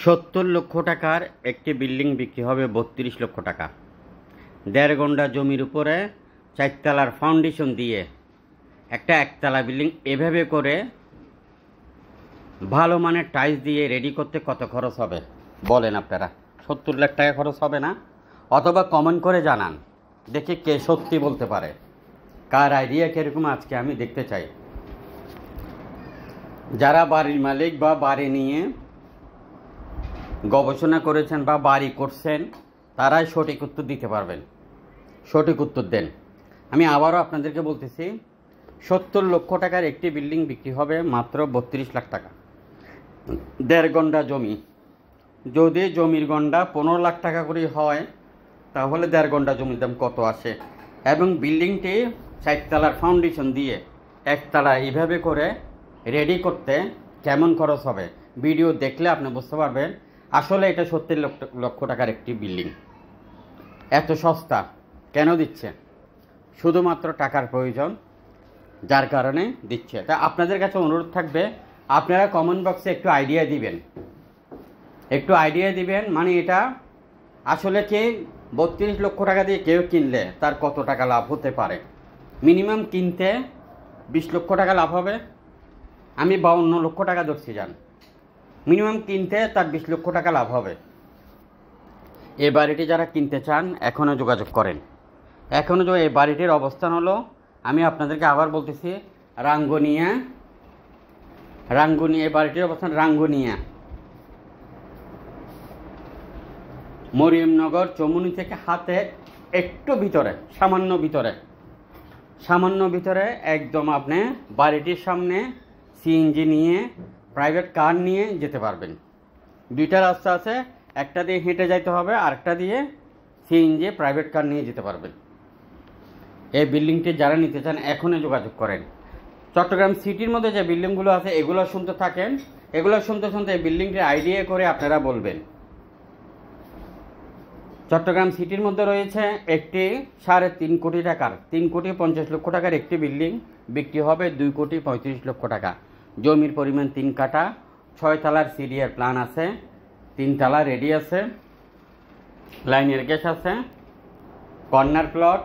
70 লক্ষ টাকার একটি বিল্ডিং বিক্রি হবে 32 লক্ষ টাকা। 1.5 ঘন্টা জমির উপরে 4 তলার ফাউন্ডেশন দিয়ে একটা একতলা বিল্ডিং এভাবে করে ভালো মানের টাইলস দিয়ে রেডি করতে কত খরচ হবে বলেন আপনারা? 70 লাখ টাকা খরচ হবে না? অথবা কমেন্ট করে জানান, দেখি কে সত্যি বলতে পারে, কার আইডিয়া কীরকম আজকে আমি দেখতে চাই। যারা বাড়ির মালিক বা বাড়ি নিয়ে গবেষণা করেছেন বা বাড়ি করছেন তারাই সঠিক উত্তর দিতে পারবেন। সঠিক উত্তর দেন। আমি আবারও আপনাদেরকে বলতেছি, 70 লক্ষ টাকার একটি বিল্ডিং বিক্রি হবে মাত্র 32 লাখ টাকা। 1.5 ঘন্টা জমি, যদি জমির গন্ডা 15 লাখ টাকা করে হয় তাহলে 1.5 ঘন্টা জমির দাম কত আসে, এবং বিল্ডিংটি 4 তলার ফাউন্ডেশন দিয়ে একতলা এইভাবে করে রেডি করতে কেমন খরচ হবে ভিডিও দেখলে আপনি বুঝতে পারবেন আসলে এটা 70 লক্ষ টাকার একটি বিল্ডিং। এত সস্তা কেন দিচ্ছে? শুধুমাত্র টাকার প্রয়োজন, যার কারণে দিচ্ছে। তা আপনাদের কাছে অনুরোধ থাকবে, আপনারা কমেন্ট বক্সে একটু আইডিয়া দিবেন, মানে এটা আসলে কি 32 লক্ষ টাকা দিয়ে কেউ কিনলে তার কত টাকা লাভ হতে পারে? মিনিমাম কিনতে 20 লক্ষ টাকা লাভ হবে। আমি 52 লক্ষ টাকা ধরছি, যান মিনিমাম কিনতে তার 20 লক্ষ টাকা লাভ হবে। এই বাড়িটি যারা কিনতে চান এখনও যোগাযোগ করেন। এখনও এই বাড়িটির অবস্থান হলো, আমি আপনাদেরকে আবার বলতেছি, রাঙ্গুনিয়া। এই বাড়িটির অবস্থান রাঙ্গুনিয়া, মরিয়মনগর চৌমুহনী থেকে হাতে একটু ভিতরে, সামান্য ভিতরে একদম আপনি বাড়িটির সামনে সিএনজি নিয়ে, প্রাইভেট কার নিয়ে যেতে পারবেন। 2টা রাস্তা আছে, একটা দিয়ে হেঁটে যাইতে হবে, আরেকটা দিয়ে সিএনজি প্রাইভেট কার নিয়ে যেতে পারবেন। এই বিল্ডিংটি যারা নিতে চান এখনই যোগাযোগ করেন। চট্টগ্রাম সিটির মধ্যে যে বিল্ডিংগুলো আছে এগুলো শুনতে থাকেন, এগুলো শুনতে এই বিল্ডিংটির আইডিয়া করে আপনারা বলবেন। চট্টগ্রাম সিটির মধ্যে রয়েছে একটি 3.5 কোটি টাকার, 3 কোটি 50 লক্ষ টাকার একটি বিল্ডিং বিক্রি হবে 2 কোটি 35 লক্ষ টাকা। জমির পরিমাণ 3 কাঠা, 6 তলার সিডিআর প্ল্যান আছে, 3 তলা রেডি আছে, লাইনের গ্যাস আছে, কর্নার প্লট,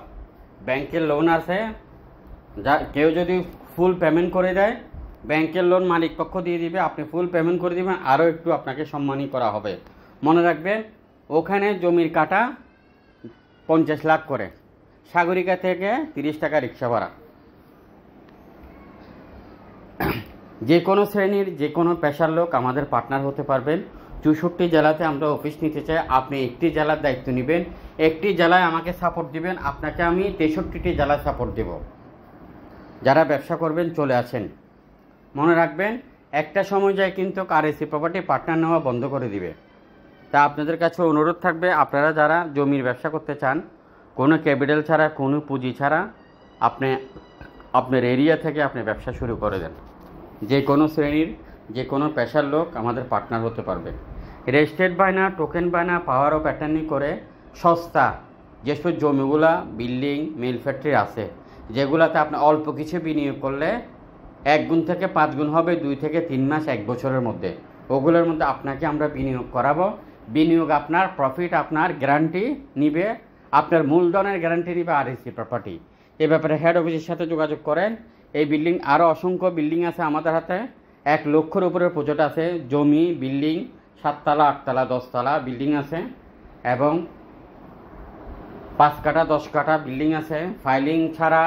ব্যাংকের লোন আছে। যা কেউ যদি ফুল পেমেন্ট করে দেয় ব্যাংকের লোন মালিক পক্ষ দিয়ে দিবে, আপনি ফুল পেমেন্ট করে দিবেন, আরও একটু আপনাকে সম্মানী করা হবে। মনে রাখবেন, ওখানে জমির কাটা 50 লাখ করে, সাগরিকা থেকে 30 টাকা রিক্সা ভাড়া। যে কোনো শ্রেণীর যে কোনো পেশার লোক আমাদের পার্টনার হতে পারবেন। 64 জেলাতে আমরা অফিস নিতে চাই। আপনি একটি জেলার দায়িত্ব নেবেন, একটি জেলায় আমাকে সাপোর্ট দিবেন, আপনাকে আমি 63টি জেলায় সাপোর্ট দেব। যারা ব্যবসা করবেন চলে আসেন। মনে রাখবেন, একটা সময় যায় কিন্তু আরএসি প্রপার্টি পার্টনার নেওয়া বন্ধ করে দিবে। তা আপনাদের কাছে অনুরোধ থাকবে, আপনারা যারা জমির ব্যবসা করতে চান, কোনো ক্যাপিটাল ছাড়া, কোনো পুঁজি ছাড়া আপনি আপনার এরিয়া থেকে আপনি ব্যবসা শুরু করে দেন। যে কোনো শ্রেণীর যে কোনো পেশার লোক আমাদের পার্টনার হতে পারবে। রেজিস্ট্রেড বায়না, টোকেন বায়না, পাওয়ার অফ অ্যাটর্নি করে সস্তা যেসব জমিগুলা, বিল্ডিং, মিল ফ্যাক্টরি আছে, যেগুলাতে আপনি অল্প কিছু বিনিয়োগ করলে 1 গুণ থেকে 5 গুণ হবে 2 থেকে 3 মাস 1 বছরের মধ্যে। ওগুলোর মধ্যে আপনাকে আমরা বিনিয়োগ করাবো। বিনিয়োগ আপনার, প্রফিট আপনার, গ্যারান্টি নিবে, আপনার মূলধনের গ্যারান্টি নিবে আরএসি প্রপার্টি। এ ব্যাপারে হেড অফিসের সাথে যোগাযোগ করেন। এই বিল্ডিং, আরও অসংখ্য বিল্ডিং আছে আমাদের হাতে। 1 লক্ষের উপরে প্রজেক্ট আছে, জমি, বিল্ডিং, 7 তলা, 8 তলা, 10 তলা বিল্ডিং আছে, এবং 5 কাঠা 10 কাঠা বিল্ডিং আছে। ফাইলিং ছাড়া